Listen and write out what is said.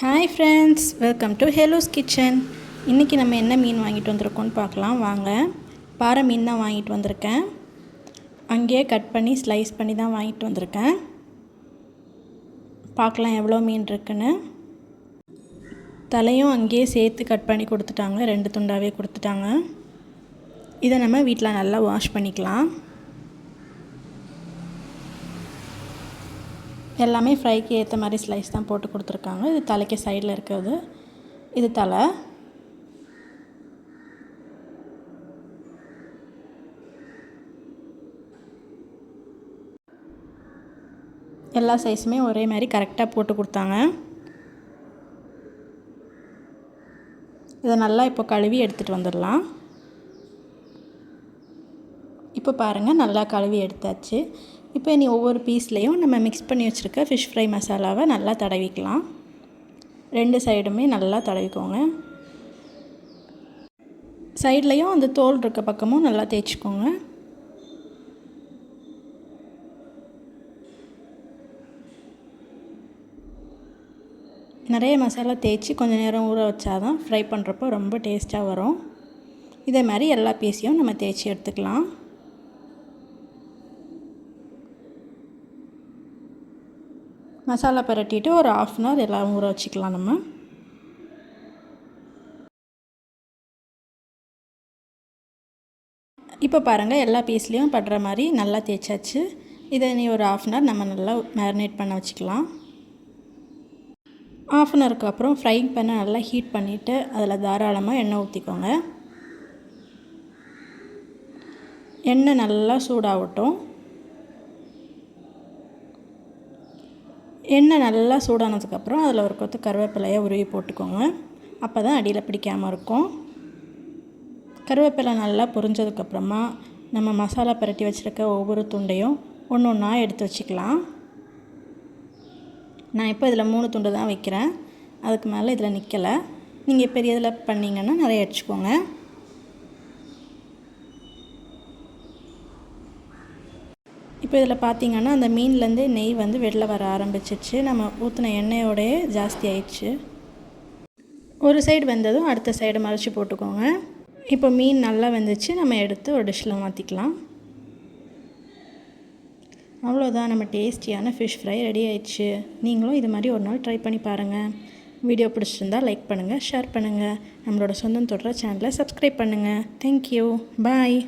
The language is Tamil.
Hi friends, welcome to ஹெலோஸ் kitchen. இன்றைக்கி நம்ம என்ன மீன் வாங்கிட்டு வந்திருக்கோன்னு பார்க்கலாம் வாங்க. பாறை மீன் தான் வாங்கிட்டு வந்திருக்கேன். அங்கேயே கட் பண்ணி ஸ்லைஸ் பண்ணி தான் வாங்கிட்டு வந்திருக்கேன். பார்க்கலாம் எவ்வளோ மீன் இருக்குன்னு. தலையும் அங்கேயே சேர்த்து கட் பண்ணி கொடுத்துட்டாங்க, 2 துண்டாகவே கொடுத்துட்டாங்க. இதை நம்ம வீட்டில் நல்லா வாஷ் பண்ணிக்கலாம். எல்லாமே ஃப்ரைக்கு ஏற்ற மாதிரி ஸ்லைஸ் தான் போட்டு கொடுத்துருக்காங்க. இது தலைக்கு சைடில் இருக்கிறது, இது தலை. எல்லா சைஸுமே ஒரே மாதிரி கரெக்டாக போட்டு கொடுத்தாங்க. இதை நல்லா இப்போ கழுவி எடுத்துகிட்டு வந்துடலாம். இப்போ பாருங்கள், நல்லா கழுவி எடுத்தாச்சு. இப்போ இனி ஒவ்வொரு பீஸ்லேயும் நம்ம மிக்ஸ் பண்ணி வச்சுருக்க ஃபிஷ் ஃப்ரை மசாலாவை நல்லா தடவிக்கலாம். 2 சைடுமே நல்லா தடவிக்கோங்க. சைட்லேயும் அந்த தோல் இருக்க பக்கமும் நல்லா தேய்ச்சிக்கோங்க. நிறைய மசாலா தேய்ச்சி கொஞ்சம் நேரம் ஊற வச்சாதான் ஃப்ரை பண்ணுறப்போ ரொம்ப டேஸ்ட்டாக வரும். இதே மாதிரி எல்லா பீஸையும் நம்ம தேய்ச்சி எடுத்துக்கலாம். மசாலா பரட்டிட்டு ஒரு 1/2 அன் ஹவர் எல்லாம் ஊற வச்சுக்கலாம் நம்ம. இப்போ பாருங்கள், எல்லா பீஸ்லேயும் படுற மாதிரி நல்லா தேய்ச்சாச்சு. இதை நீ ஒரு 1/2 அன் ஹவர் நம்ம நல்லா மேரினேட் பண்ண வச்சுக்கலாம். 1/2 அன் ஹவருக்கு அப்புறம் ஃப்ரைங் பேனை நல்லா ஹீட் பண்ணிவிட்டு அதில் தாராளமாக எண்ணெய் ஊற்றிக்கோங்க. எண்ணெய் நல்லா சூடாகட்டும். எண்ணெய் நல்லா சூடானதுக்கப்புறம் அதில் ஒரு கொத்து கருவேப்பிலையை உருவி போட்டுக்கோங்க. அப்போ தான் அடியில் பிடிக்காமல் இருக்கும். கருவேப்பிலை நல்லா பொரிஞ்சதுக்கப்புறமா நம்ம மசாலா பரட்டி வச்சுருக்க ஒவ்வொரு துண்டையும் ஒன்று ஒன்றா எடுத்து வச்சுக்கலாம். நான் இப்போ இதில் 3 துண்டு தான் வைக்கிறேன், அதுக்கு மேலே இதில் நிற்கலை. நீங்கள் பெரிய இதில் பண்ணிங்கன்னா நிறைய வச்சுக்கோங்க. இப்போ இதில் பார்த்திங்கன்னா அந்த மீன்லேருந்து நெய் வந்து வெளில வர ஆரம்பிச்சிச்சு. நம்ம ஊற்றின எண்ணெயோடையே ஜாஸ்தி ஆயிடுச்சு. ஒரு சைடு வெந்ததும் அடுத்த சைடு மறைச்சி போட்டுக்கோங்க. இப்போ மீன் நல்லா வெந்துச்சு. நம்ம எடுத்து ஒரு டிஷ்ஷில் மாற்றிக்கலாம். அவ்வளோதான், நம்ம டேஸ்டியான ஃபிஷ் ஃப்ரை ரெடி ஆயிடுச்சு. நீங்களும் இது மாதிரி ஒரு நாள் ட்ரை பண்ணி பாருங்கள். வீடியோ பிடிச்சிருந்தால் லைக் பண்ணுங்கள், ஷேர் பண்ணுங்கள். நம்மளோட சொந்தம் தொடர சேனலை சப்ஸ்கிரைப் பண்ணுங்கள். தேங்க்யூ, பாய்.